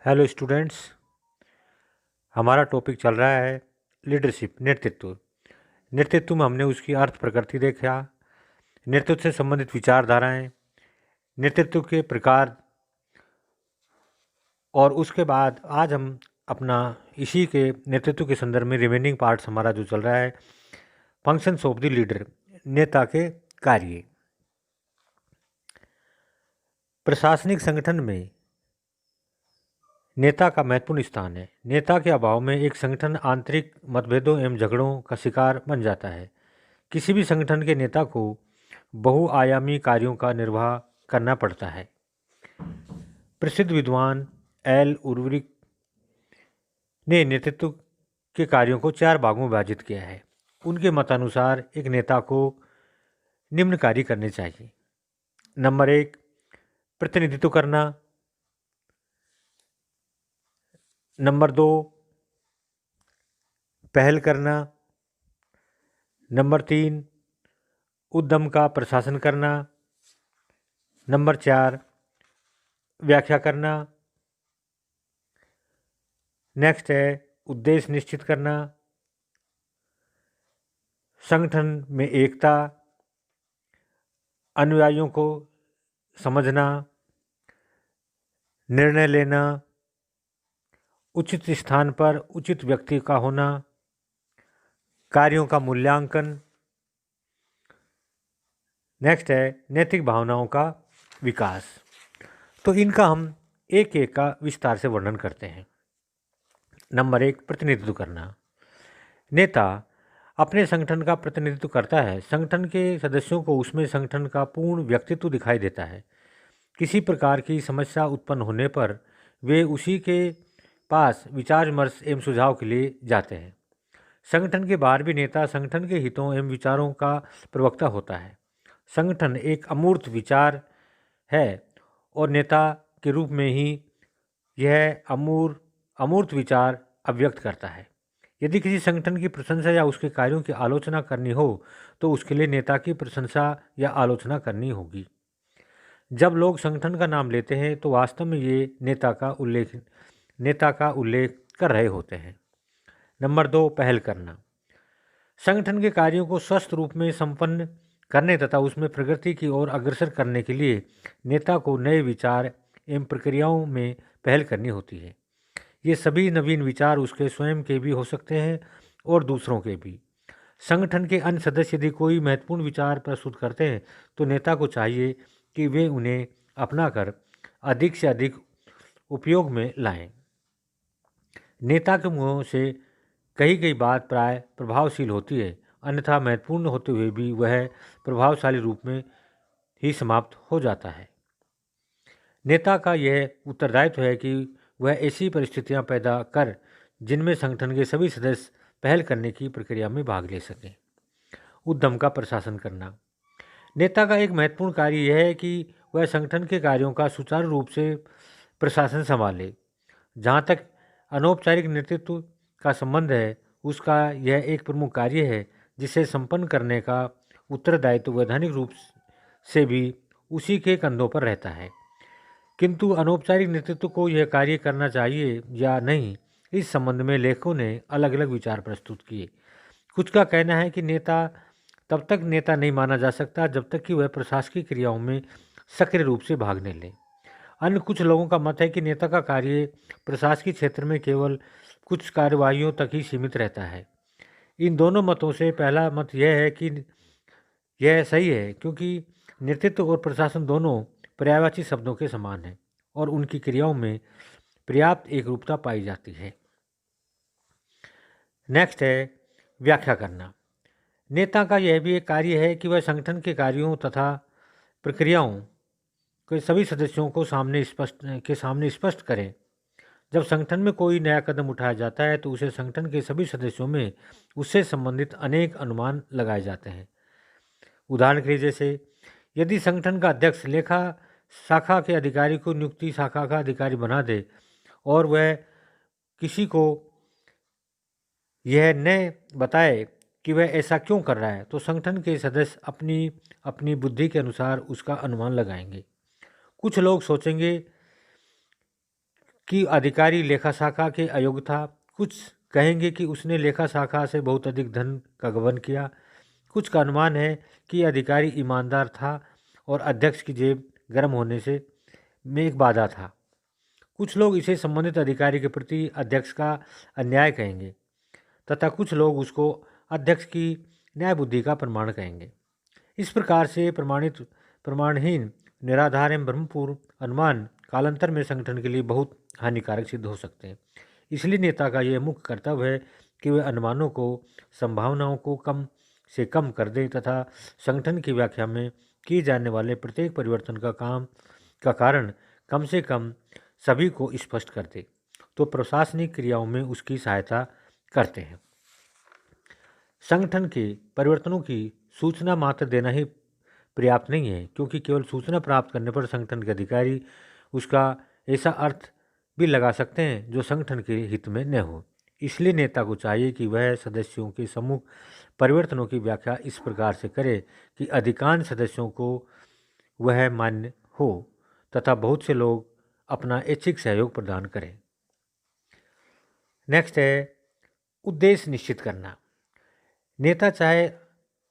Hello students. हमारा topic चल रहा है लीडरशिप, नेतृत्व। नेतृत्व में हमने उसकी अर्थ प्रकृति देखा, नेतृत्व से संबंधित विचारधाराएं, नेतृत्व के प्रकार, और उसके बाद आज हम अपना इसी के नेतृत्व के संदर्भ में रिमेनिंग पार्ट्स हमारा जो चल रहा है फंक्शंस ऑफ द लीडर, नेता के कार्य। प्रशासनिक संगठन में नेता का महत्वपूर्ण स्थान है। नेता के अभाव में एक संगठन आंतरिक मतभेदों एवं झगड़ों का शिकार बन जाता है। किसी भी संगठन के नेता को बहुआयामी कार्यों का निर्वाह करना पड़ता है। प्रसिद्ध विद्वान एल उर्वरिक ने नेतृत्व के कार्यों को 4 भागों में विभाजित किया है। उनके मतानुसार एक नेता को निम्न कार्य करने चाहिए। नंबर 1, प्रतिनिधित्व करना। नंबर 2, पहल करना। नंबर 3, उद्यम का प्रशासन करना। नंबर 4, व्याख्या करना। नेक्स्ट है उद्देश्य निश्चित करना, संगठन में एकता, अनुयायियों को समझना, निर्णय लेना, उचित स्थान पर उचित व्यक्ति का होना, कार्यों का मूल्यांकन। नेक्स्ट है नैतिक भावनाओं का विकास। तो इनका हम एक एक का विस्तार से वर्णन करते हैं। नंबर 1, प्रतिनिधित्व करना। नेता अपने संगठन का प्रतिनिधित्व करता है। संगठन के सदस्यों को उसमें संगठन का पूर्ण व्यक्तित्व दिखाई देता है। किसी प्रकार की समस्या उत्पन्न होने पर वे उसी के पास विचार विमर्श एवं सुझाव के लिए जाते हैं। संगठन के बाहर भी नेता संगठन के हितों एवं विचारों का प्रवक्ता होता है। संगठन एक अमूर्त विचार है और नेता के रूप में ही यह अमूर्त विचार अभिव्यक्त करता है। यदि किसी संगठन की प्रशंसा या उसके कार्यों की आलोचना करनी हो तो उसके लिए नेता की प्रशंसा या आलोचना करनी होगी। जब लोग संगठन का नाम लेते हैं तो वास्तव में ये नेता का उल्लेख कर रहे होते हैं। नंबर 2, पहल करना। संगठन के कार्यों को स्वस्थ रूप में संपन्न करने तथा उसमें प्रगति की ओर अग्रसर करने के लिए नेता को नए विचार एवं प्रक्रियाओं में पहल करनी होती है। ये सभी नवीन विचार उसके स्वयं के भी हो सकते हैं और दूसरों के भी। संगठन के अन्य सदस्य यदि कोई महत्वपूर्ण विचार प्रस्तुत करते हैं तो नेता को चाहिए कि वे उन्हें अपनाकर अधिक से अधिक उपयोग में लाएं। नेता के मुंह से कही गई बात प्राय प्रभावशील होती है, अन्यथा महत्वपूर्ण होते हुए भी वह प्रभावशाली रूप में ही समाप्त हो जाता है। नेता का यह उत्तरदायित्व है कि वह ऐसी परिस्थितियां पैदा कर जिनमें संगठन के सभी सदस्य पहल करने की प्रक्रिया में भाग ले सकें। उद्यम का प्रशासन करना। नेता का एक महत्वपूर्ण कार्य यह है कि वह संगठन के कार्यों का सुचारू रूप से प्रशासन संभाले। जहाँ तक अनौपचारिक नेतृत्व का संबंध है, उसका यह एक प्रमुख कार्य है जिसे संपन्न करने का उत्तरदायित्व वैधानिक रूप से भी उसी के कंधों पर रहता है। किंतु अनौपचारिक नेतृत्व को यह कार्य करना चाहिए या नहीं, इस संबंध में लेखकों ने अलग अलग विचार प्रस्तुत किए। कुछ का कहना है कि नेता तब तक नेता नहीं माना जा सकता जब तक कि वह प्रशासकीय क्रियाओं में सक्रिय रूप से भाग नहीं ले। अन्य कुछ लोगों का मत है कि नेता का कार्य प्रशासकीय क्षेत्र में केवल कुछ कार्यवाहियों तक ही सीमित रहता है। इन दोनों मतों से पहला मत यह है कि यह सही है, क्योंकि नेतृत्व और प्रशासन दोनों पर्यायवाची शब्दों के समान हैं और उनकी क्रियाओं में पर्याप्त एकरूपता पाई जाती है। नेक्स्ट है व्याख्या करना। नेता का यह भी एक कार्य है कि वह संगठन के कार्यों तथा प्रक्रियाओं के सभी सदस्यों को सामने स्पष्ट करें। जब संगठन में कोई नया कदम उठाया जाता है तो उसे संगठन के सभी सदस्यों में उससे संबंधित अनेक अनुमान लगाए जाते हैं। उदाहरण के लिए जैसे यदि संगठन का अध्यक्ष लेखा शाखा के अधिकारी को नियुक्ति शाखा का अधिकारी बना दे और वह किसी को यह न बताए कि वह ऐसा क्यों कर रहा है, तो संगठन के सदस्य अपनी अपनी बुद्धि के अनुसार उसका अनुमान लगाएंगे। कुछ लोग सोचेंगे कि अधिकारी लेखा शाखा के अयोग्य था, कुछ कहेंगे कि उसने लेखा शाखा से बहुत अधिक धन का गबन किया, कुछ का अनुमान है कि अधिकारी ईमानदार था और अध्यक्ष की जेब गर्म होने से में एक बाधा था। कुछ लोग इसे संबंधित अधिकारी के प्रति अध्यक्ष का अन्याय कहेंगे तथा कुछ लोग उसको अध्यक्ष की न्याय बुद्धि का प्रमाण कहेंगे। इस प्रकार से प्रमाणहीन, निराधार एवं भ्रमपूर्ण अनुमान कालांतर में संगठन के लिए बहुत हानिकारक सिद्ध हो सकते हैं। इसलिए नेता का यह मुख्य कर्तव्य है कि वे अनुमानों को, संभावनाओं को कम से कम कर दें तथा संगठन की व्याख्या में किए जाने वाले प्रत्येक परिवर्तन का कारण कम से कम सभी को स्पष्ट कर दे, तो प्रशासनिक क्रियाओं में उसकी सहायता करते हैं। संगठन के परिवर्तनों की सूचना मात्र देना ही पर्याप्त नहीं है, क्योंकि केवल सूचना प्राप्त करने पर संगठन के अधिकारी उसका ऐसा अर्थ भी लगा सकते हैं जो संगठन के हित में न हो। इसलिए नेता को चाहिए कि वह सदस्यों के सम्मुख परिवर्तनों की व्याख्या इस प्रकार से करे कि अधिकांश सदस्यों को वह मान्य हो तथा बहुत से लोग अपना ऐच्छिक सहयोग प्रदान करें। नेक्स्ट है उद्देश्य निश्चित करना। नेता चाहे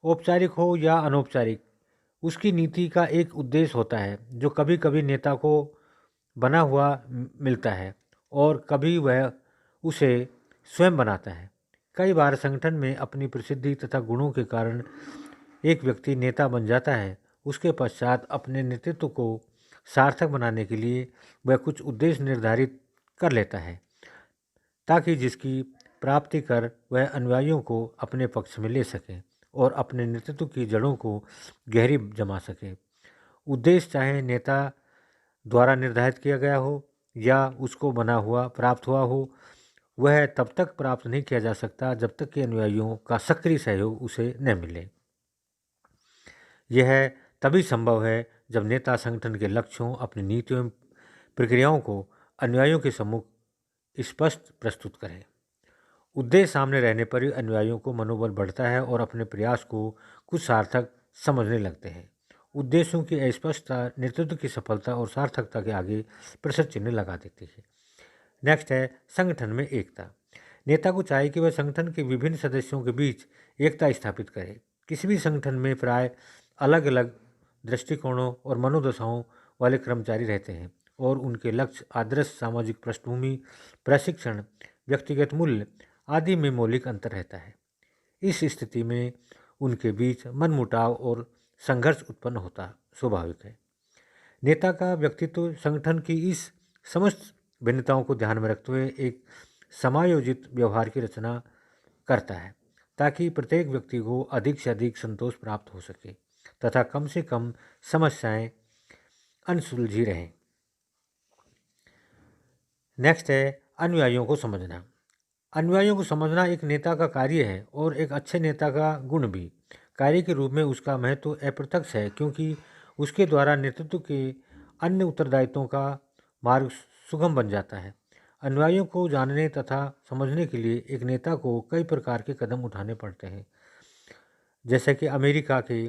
औपचारिक हो या अनौपचारिक, उसकी नीति का एक उद्देश्य होता है जो कभी कभी नेता को बना हुआ मिलता है और कभी वह उसे स्वयं बनाता है। कई बार संगठन में अपनी प्रसिद्धि तथा गुणों के कारण एक व्यक्ति नेता बन जाता है। उसके पश्चात अपने नेतृत्व को सार्थक बनाने के लिए वह कुछ उद्देश्य निर्धारित कर लेता है, ताकि जिसकी प्राप्ति कर वह अनुयायियों को अपने पक्ष में ले सके और अपने नेतृत्व की जड़ों को गहरी जमा सके। उद्देश्य चाहे नेता द्वारा निर्धारित किया गया हो या उसको प्राप्त हुआ हो, वह तब तक प्राप्त नहीं किया जा सकता जब तक कि अनुयायियों का सक्रिय सहयोग उसे न मिले। यह तभी संभव है जब नेता संगठन के लक्ष्यों, अपनी नीतियों एवं प्रक्रियाओं को अनुयायियों के सम्मुख स्पष्ट प्रस्तुत करें। उद्देश्य सामने रहने पर ही अनुयायियों को मनोबल बढ़ता है और अपने प्रयास को कुछ सार्थक समझने लगते हैं। उद्देश्यों की अस्पष्टता नेतृत्व की सफलता और सार्थकता के आगे प्रश्न चिन्ह लगा देती है। नेक्स्ट है संगठन में एकता। नेता को चाहिए कि वह संगठन के विभिन्न सदस्यों के बीच एकता स्थापित करे। किसी भी संगठन में प्राय अलग अलग दृष्टिकोणों और मनोदशाओं वाले कर्मचारी रहते हैं और उनके लक्ष्य, आदर्श, सामाजिक पृष्ठभूमि, प्रशिक्षण, व्यक्तिगत मूल्य आदि में मौलिक अंतर रहता है। इस स्थिति में उनके बीच मनमुटाव और संघर्ष उत्पन्न होता स्वाभाविक है। नेता का व्यक्तित्व संगठन की इस समस्त भिन्नताओं को ध्यान में रखते हुए एक समायोजित व्यवहार की रचना करता है, ताकि प्रत्येक व्यक्ति को अधिक से अधिक संतोष प्राप्त हो सके तथा कम से कम समस्याएं अनसुलझी रहें। नेक्स्ट है अनुयायियों को समझना। अनुयायियों को समझना एक नेता का कार्य है और एक अच्छे नेता का गुण भी। कार्य के रूप में उसका महत्व अप्रत्यक्ष है, क्योंकि उसके द्वारा नेतृत्व के अन्य उत्तरदायित्वों का मार्ग सुगम बन जाता है। अनुयायियों को जानने तथा समझने के लिए एक नेता को कई प्रकार के कदम उठाने पड़ते हैं। जैसे कि अमेरिका के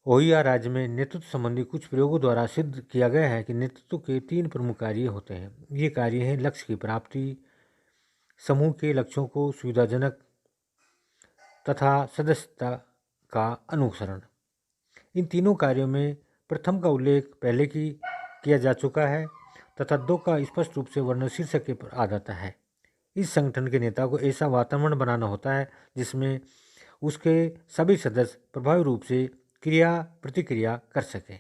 ओहियो राज्य में नेतृत्व संबंधी कुछ प्रयोगों द्वारा सिद्ध किया गया है कि नेतृत्व के 3 प्रमुख कार्य होते हैं। ये कार्य हैं लक्ष्य की प्राप्ति, समूह के लक्ष्यों को सुविधाजनक तथा सदस्यता का अनुसरण। इन तीनों कार्यों में प्रथम का उल्लेख पहले किया जा चुका है तथा 2 का स्पष्ट रूप से वर्णन शीर्षक के आ जाता है। इस संगठन के नेता को ऐसा वातावरण बनाना होता है जिसमें उसके सभी सदस्य प्रभावी रूप से क्रिया प्रतिक्रिया कर सकें।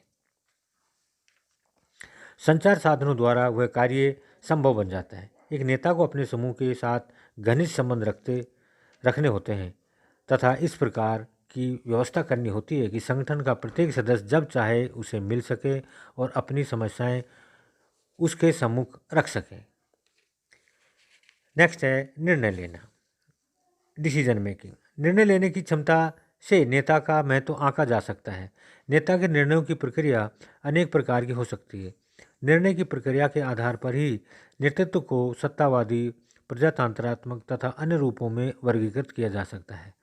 संचार साधनों द्वारा वह कार्य संभव बन जाता है। एक नेता को अपने समूह के साथ घनिष्ठ संबंध रखने होते हैं तथा इस प्रकार की व्यवस्था करनी होती है कि संगठन का प्रत्येक सदस्य जब चाहे उसे मिल सके और अपनी समस्याएं उसके सम्मुख रख सके। नेक्स्ट है निर्णय लेना, डिसीजन मेकिंग। निर्णय लेने की क्षमता से नेता का महत्व आंका जा सकता है। नेता के निर्णयों की प्रक्रिया अनेक प्रकार की हो सकती है। निर्णय की प्रक्रिया के आधार पर ही नेतृत्व को सत्तावादी, प्रजातंत्रात्मक तथा अन्य रूपों में वर्गीकृत किया जा सकता है।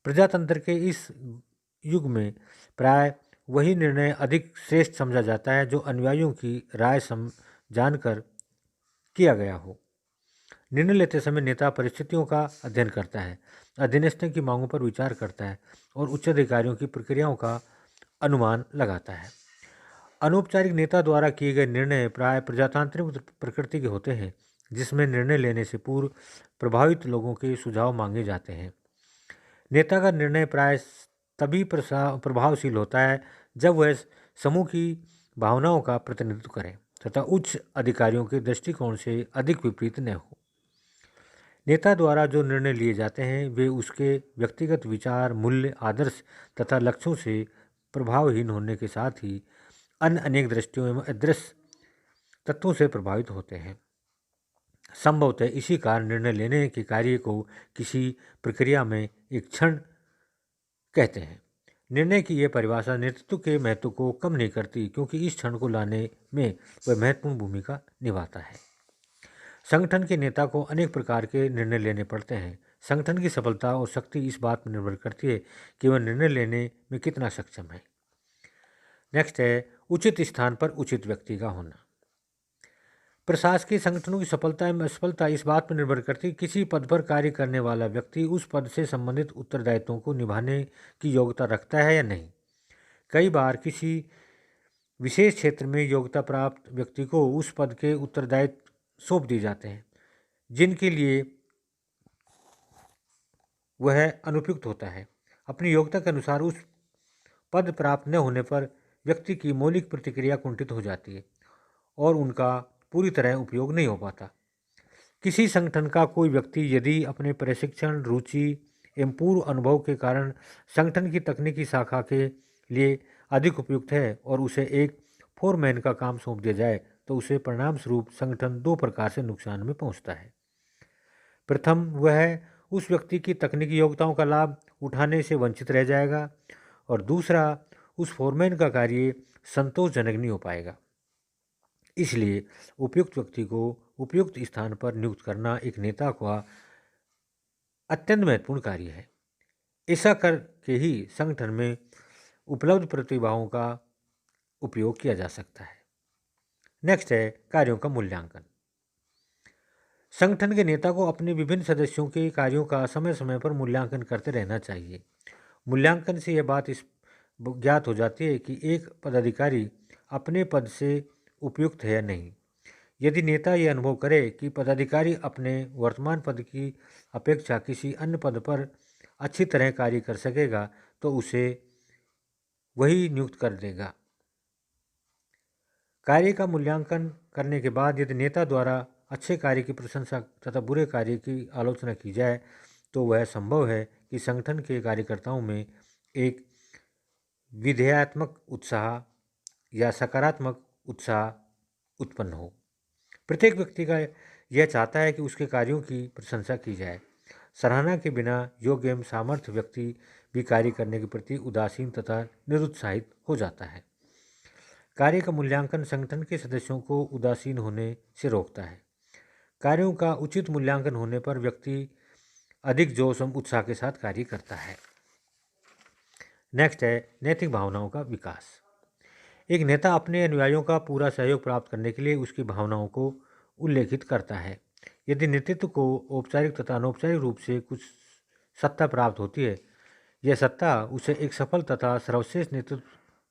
प्रजातंत्र के इस युग में प्राय वही निर्णय अधिक श्रेष्ठ समझा जाता है जो अनुयायियों की राय जानकर किया गया हो। निर्णय लेते समय नेता परिस्थितियों का अध्ययन करता है, अधीनस्थों की मांगों पर विचार करता है और उच्च अधिकारियों की प्रक्रियाओं का अनुमान लगाता है। अनौपचारिक नेता द्वारा किए गए निर्णय प्राय प्रजातांत्रिक प्रकृति के होते हैं, जिसमें निर्णय लेने से पूर्व प्रभावित लोगों के सुझाव मांगे जाते हैं। नेता का निर्णय प्राय तभी प्रभावशील होता है जब वह समूह की भावनाओं का प्रतिनिधित्व करे तथा उच्च अधिकारियों के दृष्टिकोण से अधिक विपरीत न हो। नेता द्वारा जो निर्णय लिए जाते हैं वे उसके व्यक्तिगत विचार, मूल्य, आदर्श तथा लक्ष्यों से प्रभावहीन होने के साथ ही अन्य अनेक दृष्टियों एवं अदृश्य तत्वों से प्रभावित होते हैं। संभवतः इसी कारण निर्णय लेने के कार्य को किसी प्रक्रिया में एक क्षण कहते हैं। निर्णय की यह परिभाषा नेतृत्व के महत्व को कम नहीं करती, क्योंकि इस क्षण को लाने में वह महत्वपूर्ण भूमिका निभाता है। संगठन के नेता को अनेक प्रकार के निर्णय लेने पड़ते हैं। संगठन की सफलता और शक्ति इस बात पर निर्भर करती है कि वह निर्णय लेने में कितना सक्षम है। नेक्स्ट है उचित स्थान पर उचित व्यक्ति का होना। प्रशासकीय संगठनों की सफलता एवं असफलता इस बात पर निर्भर करती है कि किसी पद पर कार्य करने वाला व्यक्ति उस पद से संबंधित उत्तरदायित्वों को निभाने की योग्यता रखता है या नहीं। कई बार किसी विशेष क्षेत्र में योग्यता प्राप्त व्यक्ति को उस पद के उत्तरदायित्व सौंप दिए जाते हैं जिनके लिए वह अनुपयुक्त होता है। अपनी योग्यता के अनुसार उस पद प्राप्त न होने पर व्यक्ति की मौलिक प्रतिक्रिया कुंठित हो जाती है और उनका पूरी तरह उपयोग नहीं हो पाता। किसी संगठन का कोई व्यक्ति यदि अपने प्रशिक्षण, रुचि एवं पूर्व अनुभव के कारण संगठन की तकनीकी शाखा के लिए अधिक उपयुक्त है और उसे एक फोरमैन का काम सौंप दिया जाए तो उसे परिणाम स्वरूप संगठन दो प्रकार से नुकसान में पहुंचता है। प्रथम, वह उस व्यक्ति की तकनीकी योग्यताओं का लाभ उठाने से वंचित रह जाएगा और दूसरा, उस फोरमैन का कार्य संतोषजनक नहीं हो पाएगा। इसलिए उपयुक्त व्यक्ति को उपयुक्त स्थान पर नियुक्त करना एक नेता का अत्यंत महत्वपूर्ण कार्य है। ऐसा करके ही संगठन में उपलब्ध प्रतिभाओं का उपयोग किया जा सकता है। नेक्स्ट है कार्यों का मूल्यांकन। संगठन के नेता को अपने विभिन्न सदस्यों के कार्यों का समय समय पर मूल्यांकन करते रहना चाहिए। मूल्यांकन से यह बात इस ज्ञात हो जाती है कि एक पदाधिकारी अपने पद से उपयुक्त है या नहीं। यदि नेता ये अनुभव करे कि पदाधिकारी अपने वर्तमान पद की अपेक्षा किसी अन्य पद पर अच्छी तरह कार्य कर सकेगा तो उसे वही नियुक्त कर देगा। कार्य का मूल्यांकन करने के बाद यदि नेता द्वारा अच्छे कार्य की प्रशंसा तथा बुरे कार्य की आलोचना की जाए तो वह संभव है कि संगठन के कार्यकर्ताओं में एक विधेयात्मक उत्साह या सकारात्मक उत्साह उत्पन्न हो। प्रत्येक व्यक्ति का यह चाहता है कि उसके कार्यों की प्रशंसा की जाए। सराहना के बिना योग्य एवं सामर्थ्य व्यक्ति भी कार्य करने के प्रति उदासीन तथा निरुत्साहित हो जाता है। कार्य का मूल्यांकन संगठन के सदस्यों को उदासीन होने से रोकता है। कार्यों का उचित मूल्यांकन होने पर व्यक्ति अधिक जोश एवं उत्साह के साथ कार्य करता है। नेक्स्ट है नैतिक भावनाओं का विकास। एक नेता अपने अनुयायियों का पूरा सहयोग प्राप्त करने के लिए उसकी भावनाओं को उल्लेखित करता है। यदि नेतृत्व को औपचारिक तथा अनौपचारिक रूप से कुछ सत्ता प्राप्त होती है, यह सत्ता उसे एक सफल तथा सर्वश्रेष्ठ नेतृत्व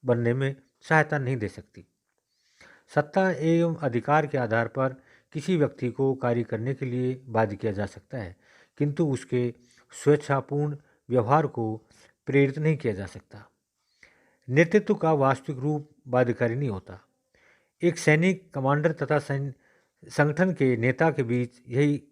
बनने में सहायता नहीं दे सकती। सत्ता एवं अधिकार के आधार पर किसी व्यक्ति को कार्य करने के लिए बाध्य किया जा सकता है, किंतु उसके स्वेच्छापूर्ण व्यवहार को प्रेरित नहीं किया जा सकता। नेतृत्व का वास्तविक रूप बाध्यकारी नहीं होता। एक सैनिक कमांडर तथा संगठन के नेता के बीच यही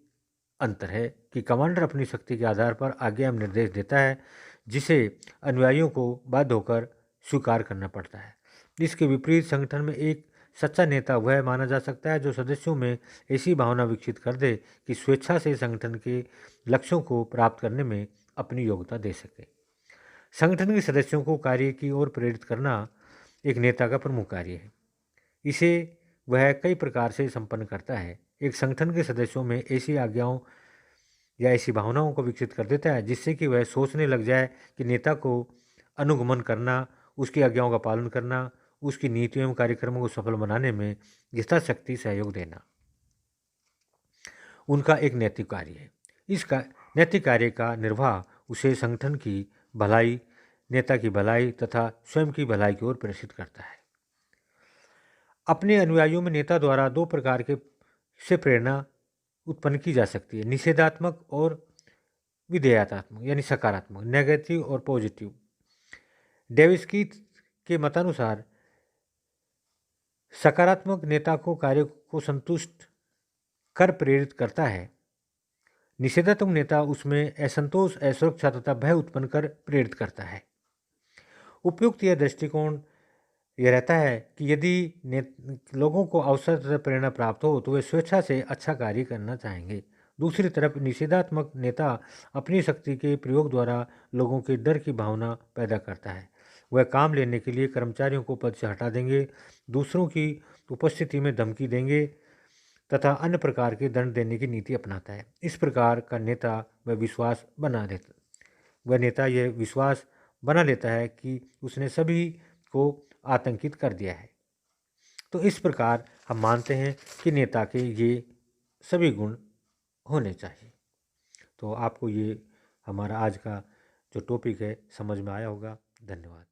अंतर है कि कमांडर अपनी शक्ति के आधार पर आज्ञा एवं निर्देश देता है, जिसे अनुयायियों को बाध्य होकर स्वीकार करना पड़ता है। इसके विपरीत संगठन में एक सच्चा नेता वह माना जा सकता है जो सदस्यों में ऐसी भावना विकसित कर दे कि स्वेच्छा से संगठन के लक्ष्यों को प्राप्त करने में अपनी योग्यता दे सके। संगठन के सदस्यों को कार्य की ओर प्रेरित करना एक नेता का प्रमुख कार्य है। इसे वह कई प्रकार से संपन्न करता है। एक संगठन के सदस्यों में ऐसी आज्ञाओं या ऐसी भावनाओं को विकसित कर देता है जिससे कि वह सोचने लग जाए कि नेता को अनुगमन करना, उसकी आज्ञाओं का पालन करना उसकी नीतियों एवं कार्यक्रमों को सफल बनाने में यथाशक्ति सहयोग देना उनका एक नैतिक कार्य है। इसका नैतिक कार्य का निर्वाह उसे संगठन की भलाई, नेता की भलाई तथा स्वयं की भलाई की ओर प्रेरित करता है। अपने अनुयायियों में नेता द्वारा दो प्रकार के से प्रेरणा उत्पन्न की जा सकती है, निषेधात्मक और विधेयतात्मक यानी सकारात्मक, नेगेटिव और पॉजिटिव। डेविस्की के मतानुसार सकारात्मक नेता को कार्य को संतुष्ट कर प्रेरित करता है, निषेधात्मक नेता उसमें असंतोष, असुरक्षा तथा भय उत्पन्न कर प्रेरित करता है। उपयुक्त यह दृष्टिकोण यह रहता है कि यदि लोगों को अवसर तथा प्रेरणा प्राप्त हो तो वे स्वेच्छा से अच्छा कार्य करना चाहेंगे। दूसरी तरफ निषेधात्मक नेता अपनी शक्ति के प्रयोग द्वारा लोगों के डर की भावना पैदा करता है। वह काम लेने के लिए कर्मचारियों को पद से हटा देंगे, दूसरों की उपस्थिति में धमकी देंगे तथा अन्य प्रकार के दंड देने की नीति अपनाता है। इस प्रकार का नेता वह नेता यह विश्वास बना लेता है कि उसने सभी को आतंकित कर दिया है। तो इस प्रकार हम मानते हैं कि नेता के ये सभी गुण होने चाहिए। तो आपको ये हमारा आज का जो टॉपिक है समझ में आया होगा। धन्यवाद।